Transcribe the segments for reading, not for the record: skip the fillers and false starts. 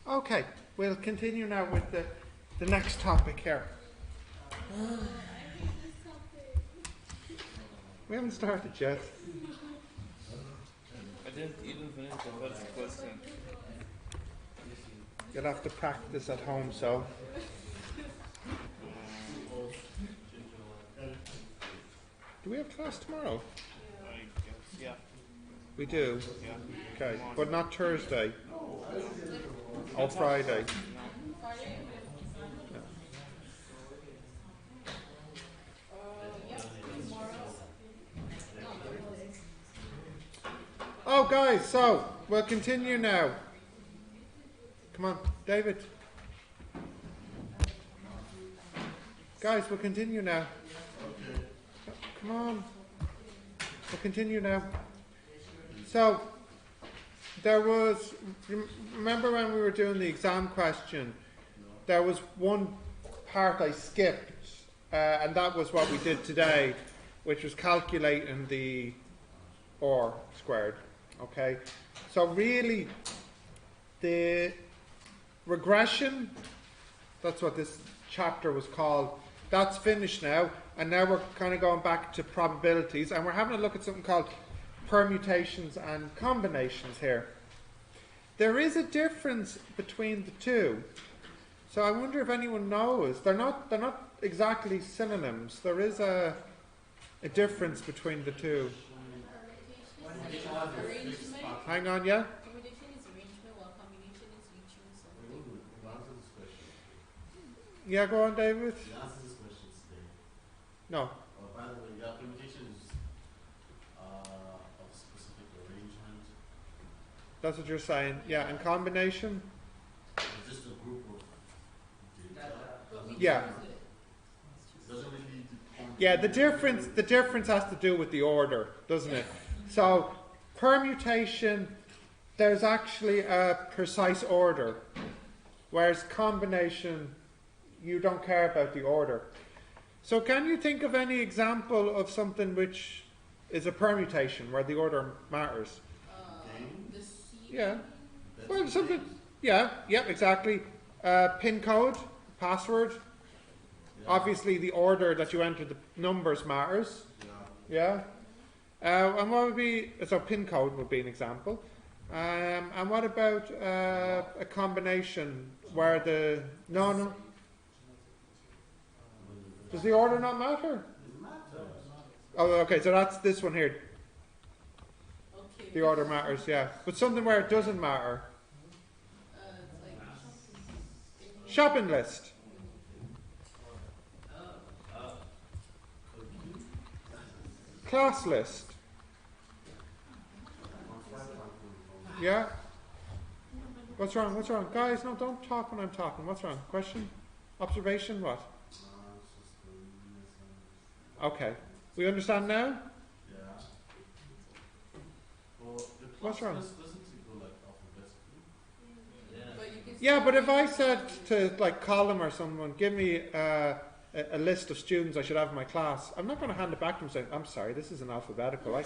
Okay, we'll continue now with the next topic here. We haven't started yet. I didn't even finish the first question. You'll have to practice at home, so. Do we have class tomorrow? I guess, yeah. We do? Yeah. Okay, but not Thursday? Or Friday? No. Oh, guys, so we'll continue now. Come on, David. Guys, we'll continue now. Come on. We'll continue now. So, there was, remember when we were doing the exam question, there was one part I skipped, and that was what we did today, which was calculating the R squared. Okay? So really, the regression, that's what this chapter was called, that's finished now, and now we're kind of going back to probabilities, and we're having a look at something called permutations and combinations here. There is a difference between the two, so I wonder if anyone knows. They're not exactly synonyms. There is a difference between the two. Hang on, yeah? Permutation is arrangement, while combination is you choose something. Yeah, go on, David. You answered this question today. No. Oh, by the way, yeah, permutation is of specific arrangement. That's what you're saying. Yeah, and combination? It's just a group of data. Yeah. Doesn't really depend. Yeah, the difference has to do with the order, doesn't it? So, permutation, there's actually a precise order, whereas combination, you don't care about the order. So can you think of any example of something which is a permutation, where the order matters? The C. Yeah. Well, something, yeah, exactly. PIN code, password. Yeah. Obviously the order that you enter the numbers matters. Yeah. Yeah. And what would be, so PIN code would be an example. And what about a combination where the, no. Does the order not matter? It matters. Oh, okay, so that's this one here. Okay. The order matters, yeah. But something where it doesn't matter. It's like Shopping list. Class list. Yeah? What's wrong? Guys, no, don't talk when I'm talking. What's wrong? Question? Observation? What? Okay. We understand now? Yeah. Well, the What's wrong? class list doesn't go like alphabetically. but you can Yeah, but if I said to like Colin or someone, give me a list of students I should have in my class, I'm not going to hand it back to them saying, I'm sorry, this isn't alphabetical. I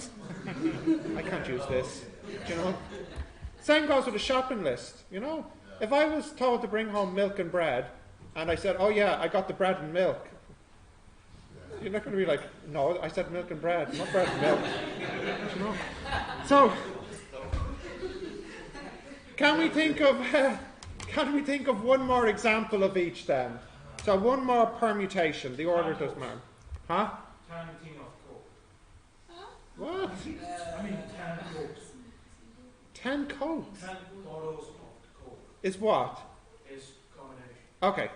can't use this. Do you know? Same goes with a shopping list. You know, if I was told to bring home milk and bread, and I said, oh yeah, I got the bread and milk, you're not going to be like, no, I said milk and bread, not bread and milk. You know? So, can we think of one more example of each then? So one more permutation. The order doesn't matter. Huh? 10 tin of Coke. What? 10 Cokes. 10 Cokes 10 bottles of Coke is what? is combination. Okay.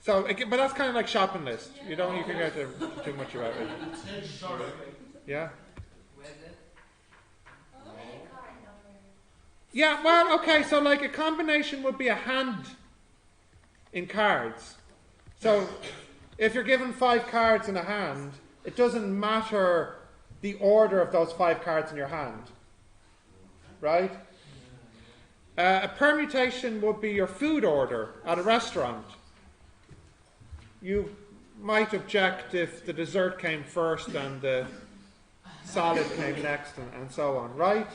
So, but that's kind of like shopping list. You don't need to get too much about it. Sorry. Yeah. Yeah. Well, okay. So, like a combination would be a hand in cards. So, if you're given 5 cards in a hand, it doesn't matter the order of those 5 cards in your hand, right? A permutation would be your food order at a restaurant. You might object if the dessert came first and the salad came next and so on, right?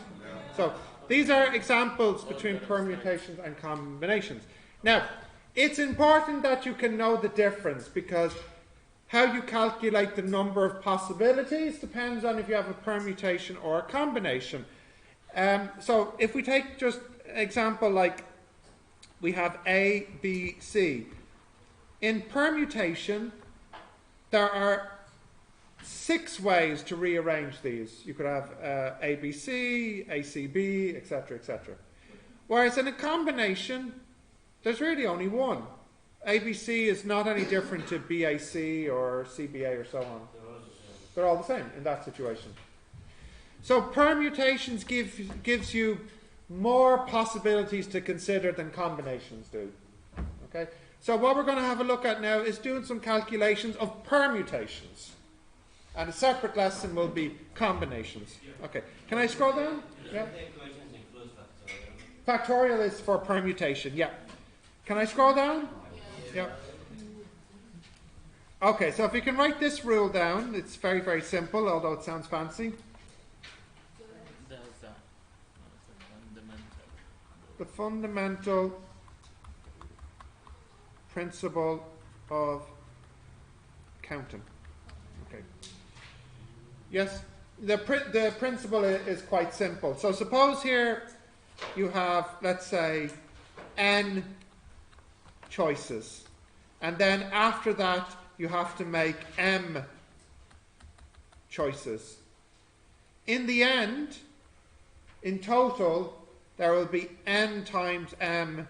So These are examples between permutations and combinations. Now, it's important that you can know the difference, because how you calculate the number of possibilities depends on if you have a permutation or a combination. So if we take just an example like we have A, B, C. In permutation, there are 6 ways to rearrange these. You could have ABC, ACB, etc., etc. Whereas in a combination, there's really only one. ABC is not any different to BAC or CBA or so on. They're all the same in that situation. So permutations gives you more possibilities to consider than combinations do. Okay? So what we're going to have a look at now is doing some calculations of permutations. And a separate lesson will be combinations. Okay. Can I scroll down? Yeah. Factorial is for permutation. Yeah. Can I scroll down? Yeah. Okay, so if you can write this rule down, it's very, very simple, although it sounds fancy. The fundamental principle of counting. Okay. Yes, the principle is quite simple. So suppose here you have, let's say, n choices. And then after that, you have to make m choices. In the end, in total, there will be n times m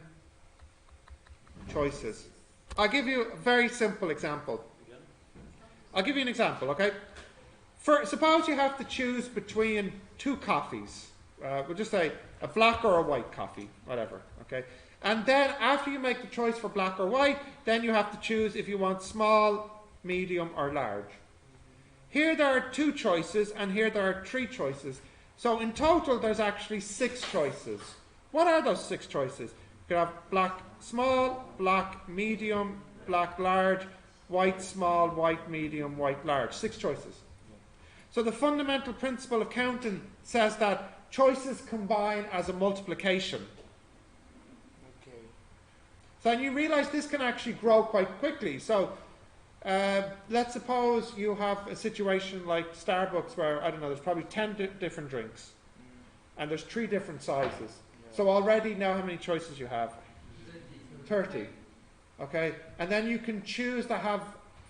choices. I'll give you a very simple example. I'll give you an example, okay? Suppose you have to choose between 2 coffees. We'll just say a black or a white coffee, whatever, okay? And then after you make the choice for black or white, then you have to choose if you want small, medium or large. Here there are 2 choices and here there are 3 choices. So in total there's actually 6 choices. What are those 6 choices? You could have black small, black medium, black large, white small, white medium, white large. 6 choices. So the fundamental principle of counting says that choices combine as a multiplication. So and you realize this can actually grow quite quickly. So let's suppose you have a situation like Starbucks where, I don't know, there's probably 10 different drinks. And there's 3 different sizes. So already now how many choices you have? 30. Okay? And then you can choose to have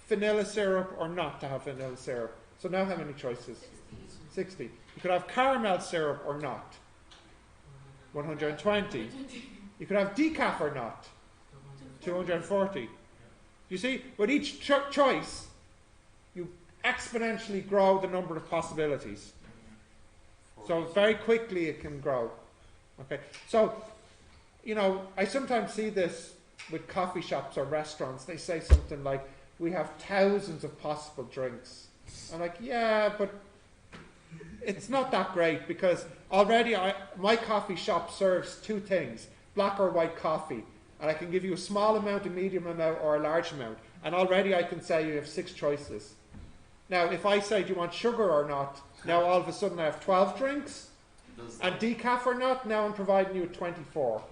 vanilla syrup or not to have vanilla syrup. So now how many choices? 60. You could have caramel syrup or not. 120. You could have decaf or not. 240. You see, with each choice, you exponentially grow the number of possibilities. So very quickly it can grow. Okay, so, you know, I sometimes see this with coffee shops or restaurants. They say something like, we have thousands of possible drinks. I'm like, yeah, but it's not that great, because already my coffee shop serves 2 things, black or white coffee. And I can give you a small amount, a medium amount, or a large amount. And already I can say you have 6 choices. Now, if I say, do you want sugar or not? Now all of a sudden I have 12 drinks. And decaf or not? Now I'm providing you with 24.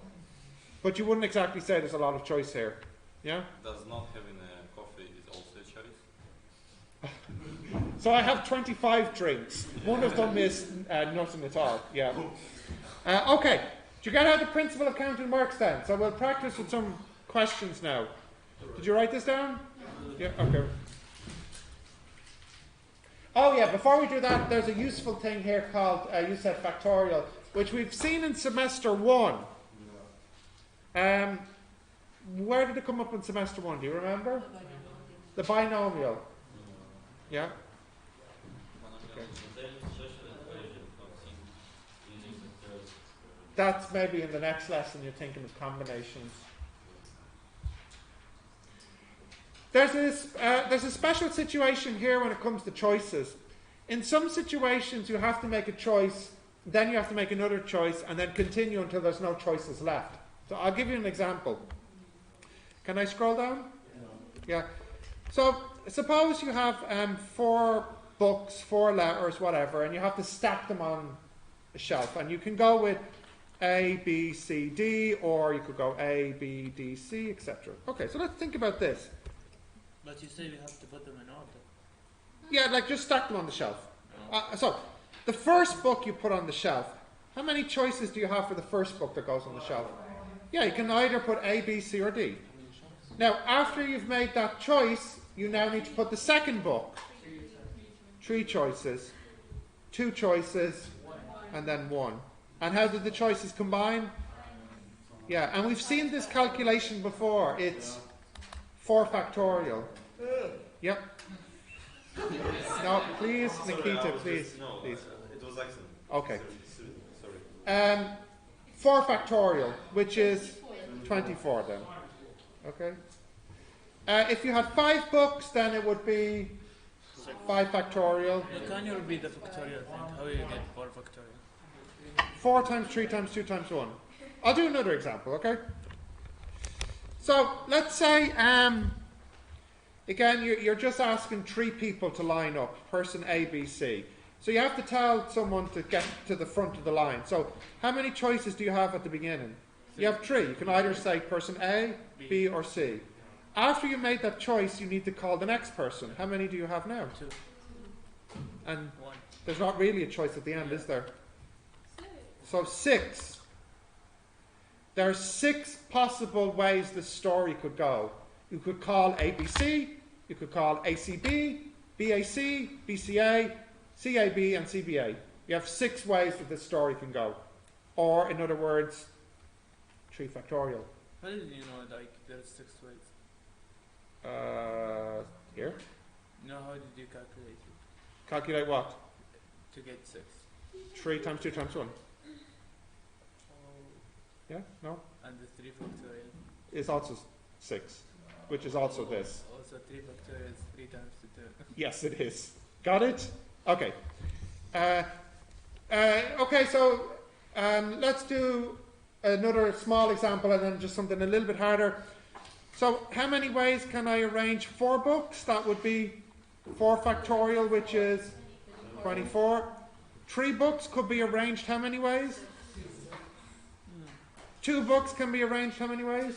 But you wouldn't exactly say there's a lot of choice here. Yeah? Does not having a coffee is also a choice? So I have 25 drinks. One of them is nothing at all. Yeah. Okay. Do you get how the principle of counting works then? So we'll practice with some questions now. Did you write this down? Yeah, okay. Oh yeah, before we do that, there's a useful thing here called, you said factorial, which we've seen in semester 1. Where did it come up in semester 1? Do you remember? The binomial. Yeah? Okay. That's maybe in the next lesson you're thinking of combinations. There's a special situation here when it comes to choices. In some situations you have to make a choice, then you have to make another choice, and then continue until there's no choices left. So I'll give you an example. Can I scroll down? Yeah. So suppose you have 4 books, 4 letters, whatever, and you have to stack them on a shelf. And you can go with A, B, C, D, or you could go A, B, D, C, etc. Okay, so let's think about this. But you say we have to put them in order. Yeah, like just stack them on the shelf. No. So, the first book you put on the shelf, how many choices do you have for the first book that goes on the shelf? Yeah, you can either put A, B, C, or D. Now, after you've made that choice, you now need to put the second book. 3 choices, 2 choices, and then 1. And how did the choices combine? Yeah, and we've seen this calculation before. It's 4 factorial. Yep. No, please, Nikita, please. No, Please. it was accident. Okay. Sorry. 4 factorial, which is 24 then. Okay. If you had 5 books, then it would be 5 factorial. Can you repeat the factorial thing? How you get 4 factorial? 4 times 3 times 2 times 1. I'll do another example, okay? So, let's say, again, you're just asking 3 people to line up, person A, B, C. So you have to tell someone to get to the front of the line. So, how many choices do you have at the beginning? You have 3. You can either say person A, B, or C. After you made that choice, you need to call the next person. How many do you have now? 2. And 1. there's not really a choice at the end, is there? So 6. There are 6 possible ways the story could go. You could call ABC, you could call ACB, BAC, BCA, CAB, and CBA. You have 6 ways that this story can go. Or, in other words, 3 factorial. How did you know like there's 6 ways? Here. No, how did you calculate it? Calculate what? To get 6. 3 times 2 times 1. Yeah? No? And the 3 factorial. It's also 6, which is also this. Also 3 factorial is 3 times 2. Yes, it is. Got it? Okay. Okay, so let's do another small example and then just something a little bit harder. So how many ways can I arrange 4 books? That would be 4 factorial, which is 24. 3 books could be arranged how many ways? 2 books can be arranged how many ways?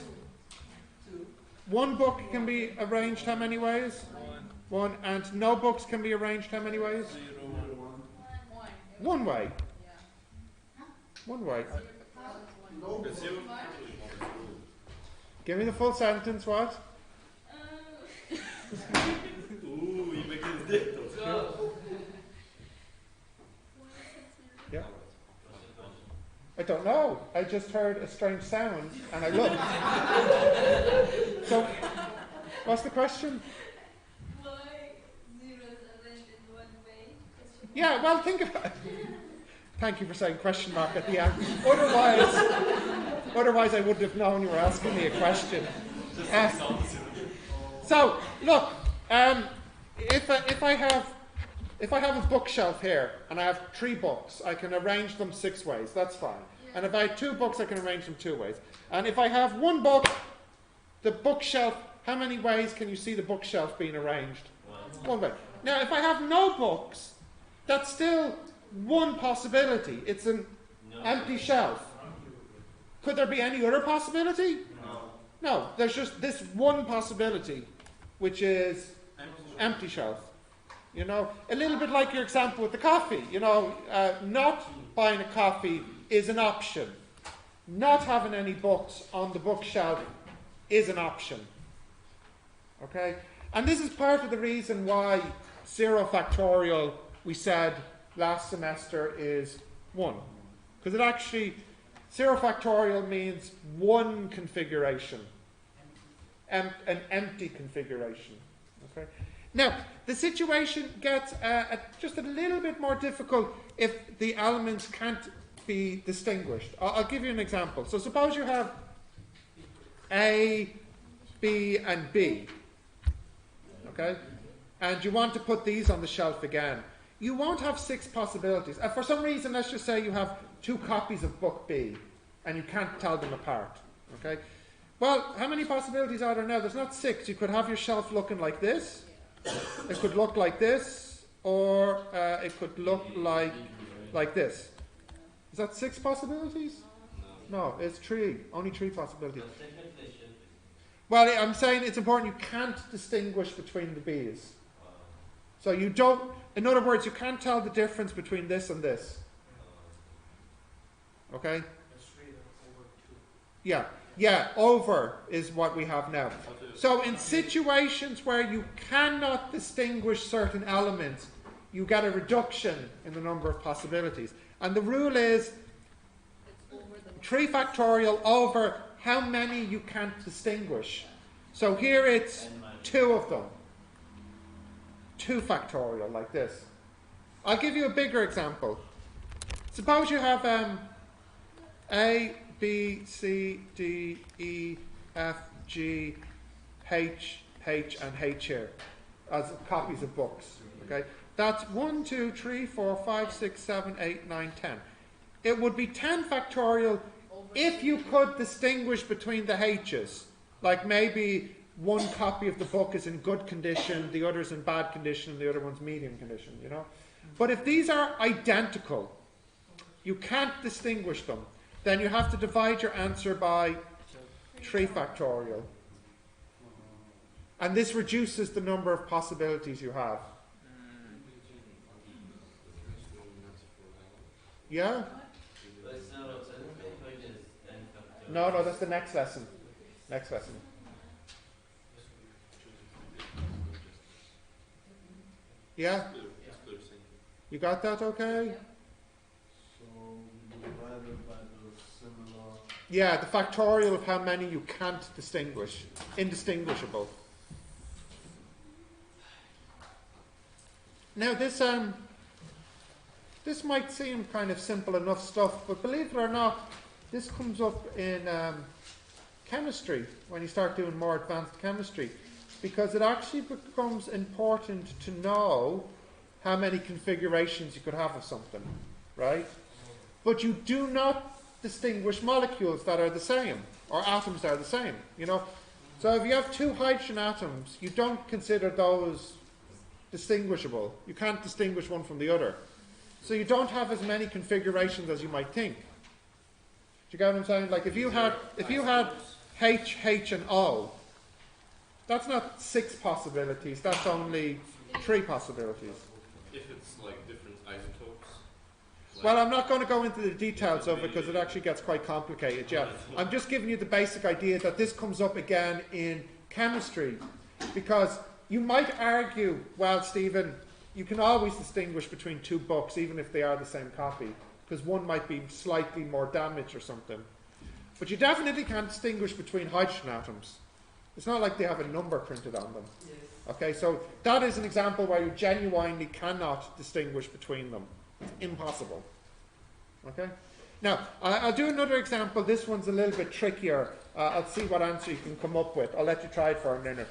1 book can be arranged how many ways? 1. And no books can be arranged how many ways? 1 way. 1 way. Give me the full sentence, what? Ooh, you make it difficult. Yeah. I don't know. I just heard a strange sound and I looked. So, what's the question? Why zeros arranged in 1 way? Yeah, well, think about it. Thank you for saying question mark at the end. Otherwise I wouldn't have known you were asking me a question. So, look, if I have a bookshelf here and I have 3 books, I can arrange them 6 ways. That's fine. And if I have 2 books, I can arrange them 2 ways. And if I have 1 book, the bookshelf, how many ways can you see the bookshelf being arranged? 1 way. Now, if I have no books, that's still 1 possibility. It's an empty shelf. Could there be any other possibility? No, there's just this 1 possibility, which is empty shelf. You know, a little bit like your example with the coffee. You know, not buying a coffee is an option. Not having any books on the bookshelf is an option. Okay? And this is part of the reason why 0 factorial, we said last semester, is 1. Because it actually, 0 factorial means 1 configuration. An empty configuration. Okay? Now, the situation gets just a little bit more difficult if the elements can't be distinguished. I'll give you an example. So suppose you have A, B, and B. Okay? And you want to put these on the shelf again. You won't have 6 possibilities. For some reason, let's just say you have 2 copies of book B, and you can't tell them apart. Okay? Well, how many possibilities are there now? There's not 6. You could have your shelf looking like this. It could look like this, or it could look like this. Is that 6 possibilities? No, it's three. Only three possibilities. But technically it should be. Well, I'm saying it's important you can't distinguish between the B's. So you don't, in other words, you can't tell the difference between this and this. Okay? That's 3 over 2. Yeah. Yeah, over is what we have now. So in situations where you cannot distinguish certain elements, you get a reduction in the number of possibilities. And the rule is It's over the 3 factorial over how many you can't distinguish. So here it's N minus 2 of them. 2 factorial, like this. I'll give you a bigger example. Suppose you have A, B, C, D, E, F, G, H, and H here as copies of books. Okay, that's 1, 2, 3, 4, 5, 6, 7, 8, 9, 10. It would be 10 factorial over if you could distinguish between the H's. Like maybe one copy of the book is in good condition, the other's in bad condition, and the other one's medium condition, you know. But if these are identical, you can't distinguish them, then you have to divide your answer by 3 factorial. And this reduces the number of possibilities you have. Yeah? But it's not obsessive, but it is N factorial. No, that's the next lesson. Next lesson. Yeah? It's clear thinking. You got that okay? So we divided by the similar. Yeah, the factorial of how many you can't distinguish. Indistinguishable. Now this might seem kind of simple enough stuff, but believe it or not, this comes up in chemistry when you start doing more advanced chemistry, because it actually becomes important to know how many configurations you could have of something, right? But you do not distinguish molecules that are the same, or atoms that are the same, you know. So if you have 2 hydrogen atoms, you don't consider those distinguishable. You can't distinguish one from the other. So you don't have as many configurations as you might think. Do you get what I'm saying? Like if you had H, H and O, that's not 6 possibilities, that's only 3 possibilities. If it's like different isotopes. Well, I'm not going to go into the details of it because it actually gets quite complicated, yeah. I'm just giving you the basic idea that this comes up again in chemistry, because you might argue, well, Stephen, you can always distinguish between 2 books even if they are the same copy, because one might be slightly more damaged or something. But you definitely can't distinguish between hydrogen atoms. It's not like they have a number printed on them. Okay, so that is an example where you genuinely cannot distinguish between them. It's impossible. Okay? Now, I'll do another example. This one's a little bit trickier. I'll see what answer you can come up with. I'll let you try it for a minute.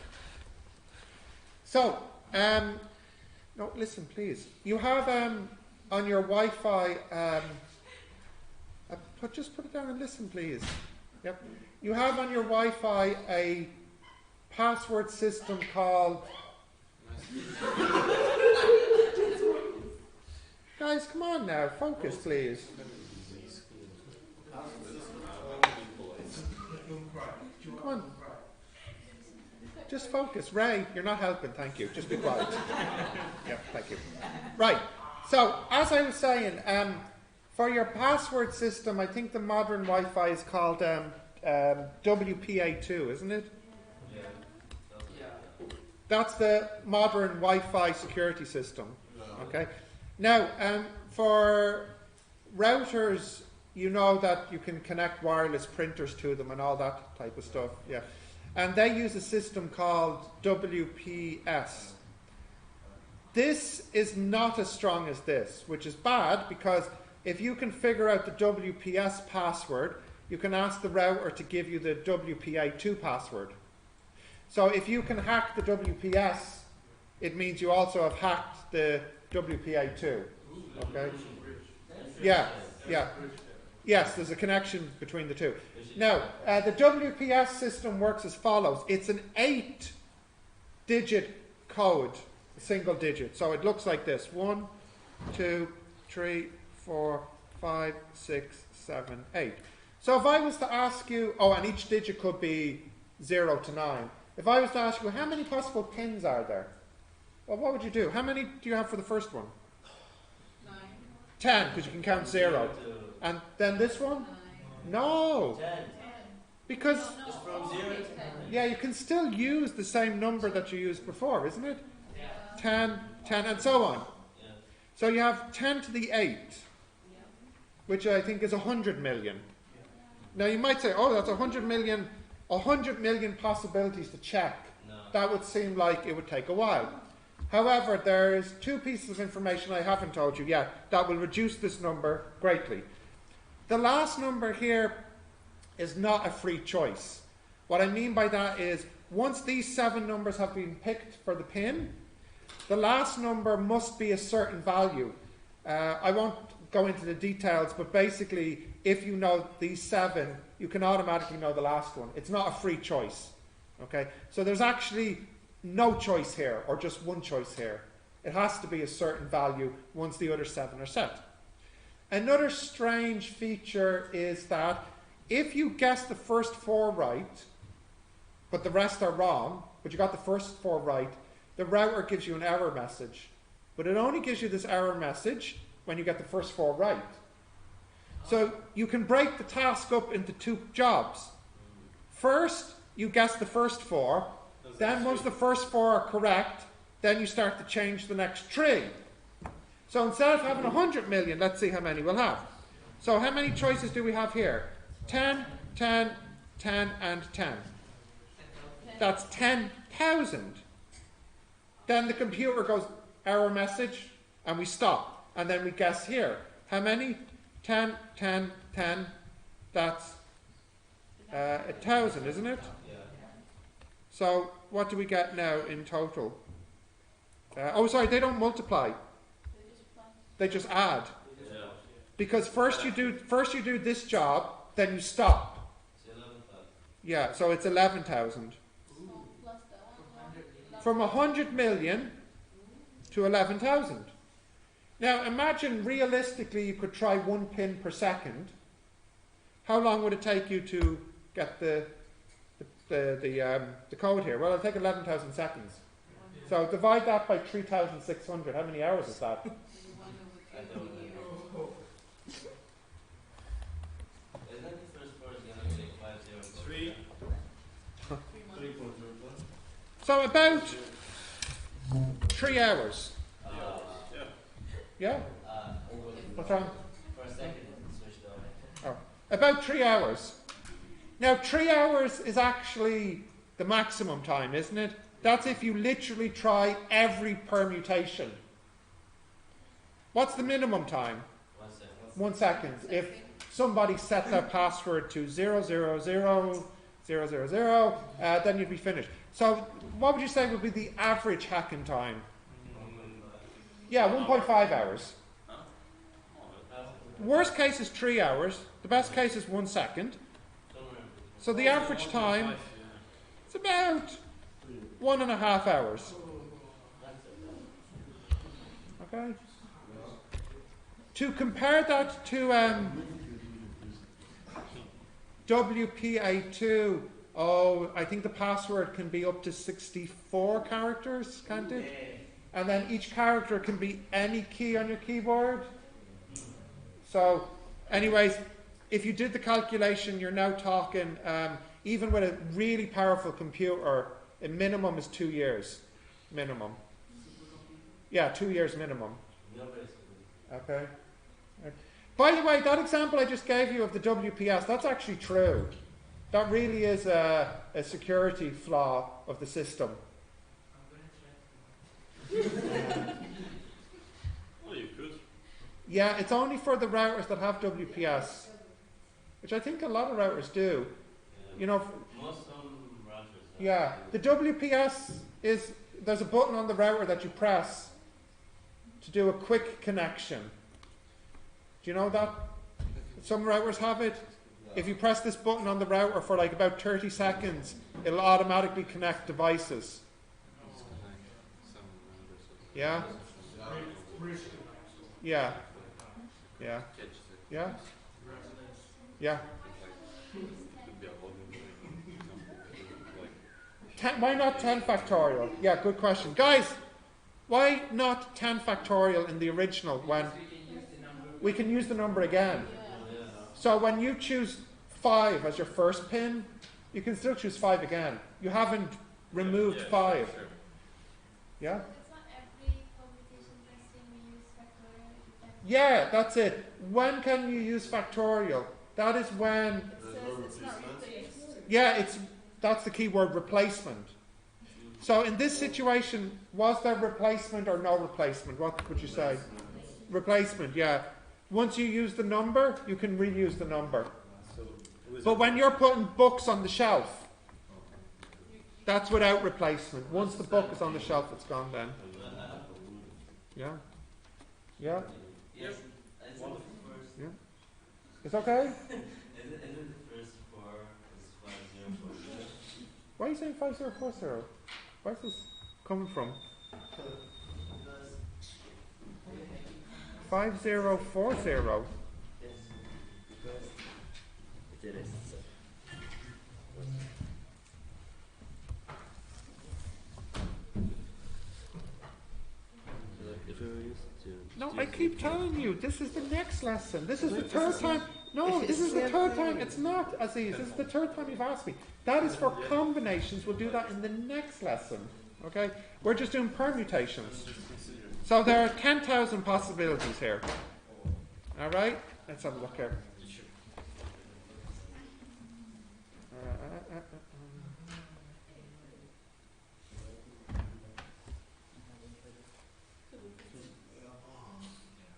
So, no, listen, please. You have on your Wi-Fi, just put it down and listen, please. Yep. You have on your Wi-Fi a password system called... Guys, come on now. Focus, please. Come on. Just focus. Ray, you're not helping. Thank you. Just be quiet. Yep, thank you. Right. So, as I was saying, for your password system, I think the modern Wi-Fi is called WPA2, isn't it? That's the modern Wi-Fi security system. Okay. Now, for routers, you know that you can connect wireless printers to them and all that type of stuff. Yeah. And they use a system called WPS. This is not as strong as this, which is bad, because if you can figure out the WPS password, you can ask the router to give you the WPA2 password. So if you can hack the WPS, it means you also have hacked the WPA2. Okay? Yeah, yeah. Yes, there's a connection between the two. Now, the WPS system works as follows. It's an 8-digit code, a single digit. So it looks like this. 1, 2, 3, 4, 5, 6, 7, 8. So if I was to ask you, oh, and each digit could be 0 to 9. If I was to ask you, how many possible pins are there? Well, what would you do? How many do you have for the first one? 9. 10, because you can count 0. To And then this one? 9. No, 10. because, No, It's from oh, 0 okay, to 10. yeah, you can still use the same number that you used before, isn't it? 10, 10, and so on. Yeah. So you have 10 to the 8, Yeah. which I think is 100 million. Now you might say, oh, that's 100 million possibilities to check. No. That would seem like it would take a while. However, there's two pieces of information I haven't told you yet that will reduce this number greatly. The last number here is not a free choice. What I mean by that is, once these 7 numbers have been picked for the pin, the last number must be a certain value. I won't go into the details, but basically, if you know these 7, you can automatically know the last one. It's not a free choice. Okay? So there's actually no choice here, or just one choice here. It has to be a certain value once the other 7 are set. Another strange feature is that if you guess the first 4 right, but the rest are wrong, but you got the first 4 right, the router gives you an error message. But it only gives you this error message when you get the first 4 right. So you can break the task up into 2 jobs. First, you guess the first 4. Then once the first 4 are correct, then you start to change the next 3. So instead of having 100 million, let's see how many we'll have. So how many choices do we have here? 10, 10, 10, and 10. That's 10,000. Then the computer goes, error message, and we stop. And then we guess here. How many? 10, 10, 10. That's 1,000, isn't it? Yeah. So what do we get now in total? Oh, sorry, they don't multiply. They just add. Yeah. Because first you do this job, then you stop. It's 11,000. Yeah, so it's 11,000. Plus the 1. From 100 million to 11,000. Now imagine realistically you could try 1 pin per second. How long would it take you to get the code here? Well, it'll take 11,000 seconds. So divide that by 3,600. How many hours is that? I don't know. Isn't the first part gonna take 5 0? 3. 3 months. 3.05. So about 3 hours. Yeah? What's wrong? For a second, it switched off. Oh, about 3 hours. Now 3 hours is actually the maximum time, isn't it? That's if you literally try every permutation. What's the minimum time? 1 second. 1 second. If somebody set their password to 0000000, then you'd be finished. So what would you say would be the average hacking time? Yeah, 1.5 hours. Worst case is 3 hours. The best case is 1 second. So the average time is about 1.5 hours. Okay. To compare that to WPA2, oh, I think the password can be up to 64 characters, can't it? And then each character can be any key on your keyboard. So, anyways, if you did the calculation, you're now talking, even with a really powerful computer, a minimum is 2 years. Minimum. Yeah, 2 years minimum. Okay. By the way, that example I just gave you of the WPS, that's actually true. That really is a security flaw of the system. Well, you could. Yeah, it's only for the routers that have WPS, which I think a lot of routers do. You know, Most routers. yeah, the WPS is, there's a button on the router that you press to do a quick connection. Do you know that? Some routers have it. If you press this button on the router for like about 30 seconds, it'll automatically connect devices. Yeah? Yeah. Yeah. Yeah. Yeah. Could be a volume thing. Like 10, why not 10 factorial? Yeah, good question. Guys, why not 10 factorial in the original when we can use the number again? So when you choose 5 as your first pin, you can still choose 5 again. You haven't removed 5. Sure. Yeah? It's not every computation testing we use factorial. Yeah, that's it. When can you use factorial? That is when, It says it's not replaced. yeah, that's the key word, replacement. So in this situation, was there replacement or no replacement? What would you say? Replacement, yeah. Once you use the number, you can reuse the number. So But when you're putting books on the shelf, that's without replacement. Once the book is on the shelf, it's gone then. Yeah? Yeah? Yes, I think the first. Yeah? It's okay? Isn't the first 4 is 5040? Why are you saying 5040? Where's this coming from? Because 5040. yes, because it is. If we were used to. No, I keep telling you, this is the next lesson. This is the third time. No, this is the third time. It's not, Aziz. This is the third time you've asked me. That is for combinations. We'll do that in the next lesson. Okay? We're just doing permutations. So there are 10,000 possibilities here. All right? Let's have a look here.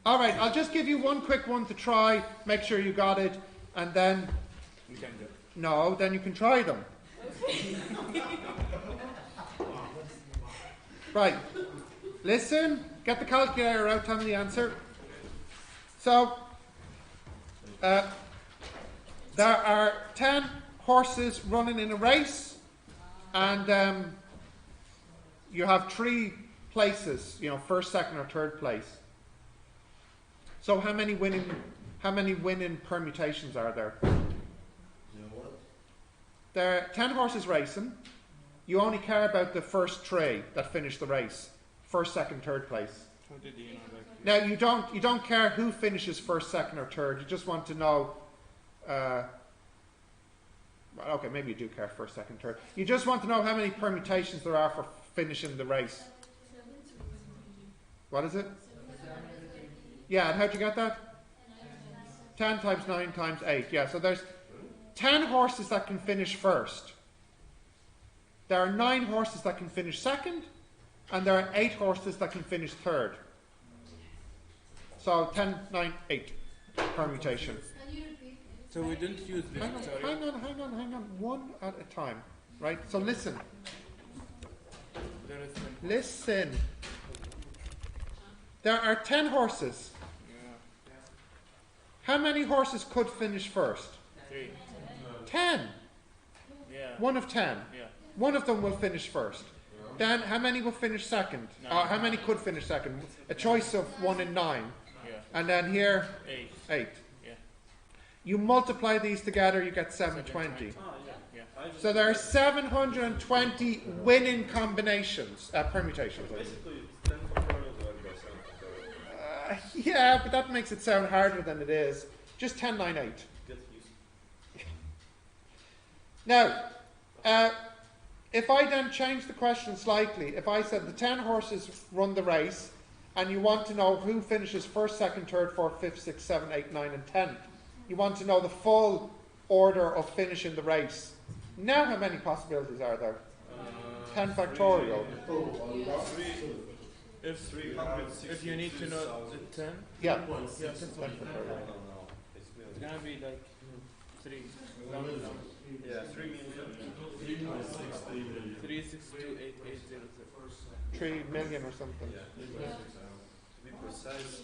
All right, I'll just give you one quick one to try, make sure you got it, and then... We can do it. No, then you can try them. Right, listen, get the calculator out, tell me the answer. So, there are 10 horses running in a race, and you have 3 places, you know, first, second, or third place. So how many winning permutations are there? You know what? There are 10 horses racing. You only care about the first 3 that finish the race. First, second, third place. How did you know that? Now you don't care who finishes first, second, or third. You just want to know. Well, okay, maybe you do care first, second, third. You just want to know how many permutations there are for finishing the race. What is it? Yeah, and how'd you get that? 10 times 9 times 8. Yeah, so there's 10 horses that can finish first. There are 9 horses that can finish second, and there are 8 horses that can finish third. So 10, 9, 8 permutation. So we didn't use this factorial. Hang on. One at a time. Right? So listen. There is one. Listen. There are 10 horses. Yeah. How many horses could finish first? 3. 10. Yeah. 1 of 10. Yeah. One of them will finish first. Then how many will finish second? Nine. How many could finish second? A choice of 1 in 9. Yeah. And then here, 8. 8. Yeah. You multiply these together, you get 720. Yeah. So there are 720 winning combinations, permutations. basically, 10 factorial divided by 7 factorial. Yeah, but that makes it sound harder than it is. Just 10, 9, 8. Get used. Now, if I then change the question slightly, if I said the 10 horses run the race, and you want to know who finishes first, second, third, fourth, fifth, sixth, seventh, eighth, ninth, and 10th, you want to know the full order of finishing the race. Now how many possibilities are there? 10 factorial. If you need to know the 10, Yeah. yeah, 10 No, factorial. it's It's million. gonna be like 3. Yeah, 3 million. 3628800. 3 million or something. Yeah. To be precise,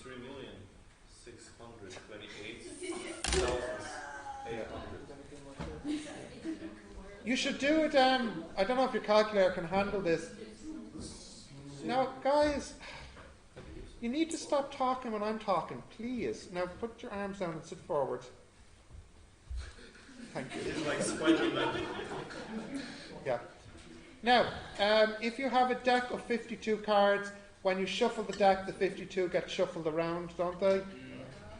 3,628,800. You should do it, I don't know if your calculator can handle this. Now, guys, you need to stop talking when I'm talking, please. Now, put your arms down and sit forward. Thank you. It's like Spider-Man. Yeah. Now, if you have a deck of 52 cards, when you shuffle the deck, the 52 get shuffled around, don't they?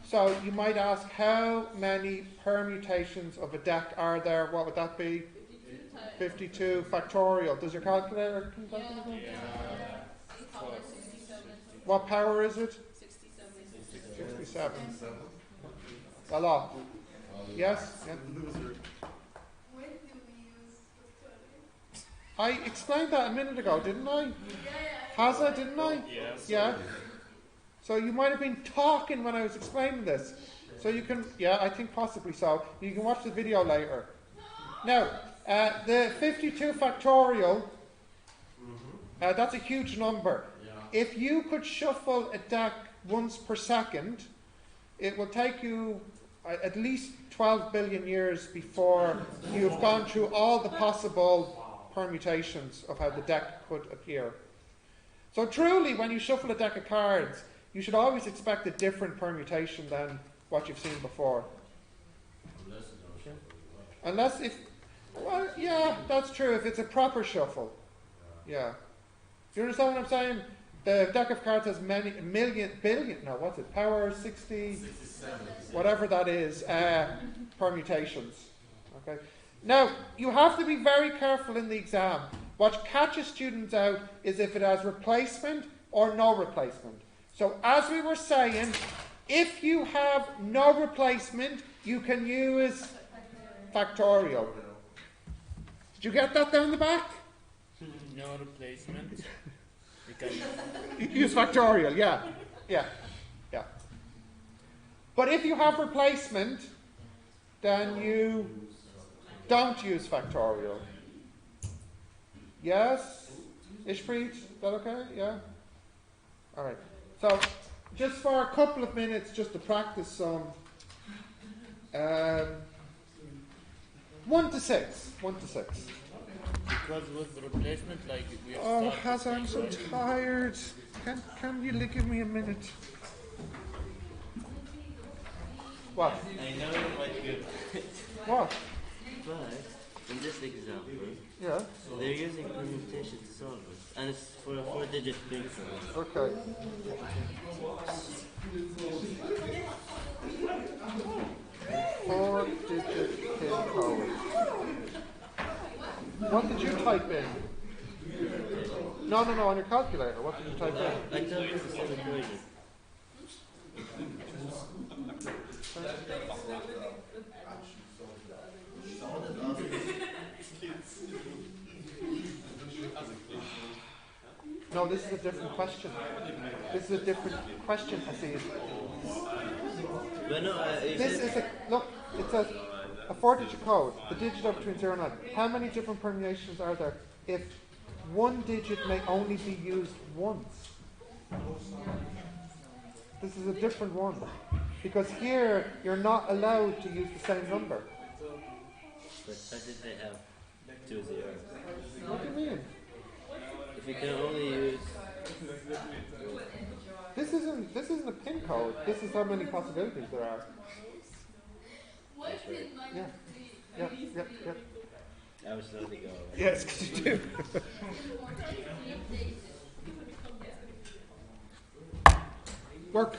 So you might ask, how many permutations of a deck are there? What would that be? 52 factorial. Does your calculator? Can you calculate that? What power is it? 67. A lot. Yes? Yeah. When do we use factorial? I explained that a minute ago, didn't I? Has I, didn't I? Yes. Yeah. So you might have been talking when I was explaining this. So you can, yeah, I think possibly so. You can watch the video later. Now, the 52 factorial, that's a huge number. Yeah. If you could shuffle a deck once per second, it will take you at least 12 billion years before you've gone through all the possible permutations of how the deck could appear. So truly, when you shuffle a deck of cards, you should always expect a different permutation than what you've seen before. Unless if, well, yeah, that's true, if it's a proper shuffle. Yeah. Do you understand what I'm saying? The deck of cards has many, what's it, power 60, 67. whatever that is, permutations. Okay. Now, you have to be very careful in the exam. What catches students out is if it has replacement or no replacement. So, as we were saying, if you have no replacement, you can use factorial. Did you get that down the back? No replacement. Because Use factorial, yeah. Yeah. Yeah. But if you have replacement, then you don't use factorial. Yes? Ishpreet, is that okay? Yeah? Alright. So, just for a couple of minutes, just to practice some. 1 to 6. 1 to 6. because with the replacement, like we have Oh, started Haz, I'm so right? tired. Can you give me a minute? What? I know it might be, What? but in this example, Yeah. they're using permutation to solve it, and it's for a 4-digit pin code. Okay. Four-digit pin code. What did you type in? No, on your calculator. What did you type in? I tell you the same equation. No, this is a different question. This is a different question, Aziz. But no, This is a, look, it's a 4-digit code. The digits are between 0 and 9. How many different permutations are there if one digit may only be used once? This is a different one. Because here, you're not allowed to use the same number. but how did they have 2 zeros? What do you mean? If you can only use This isn't a pin code. This is how many possibilities there are. Yeah. Yeah. I was slowly go away. Yes, because you do. Work.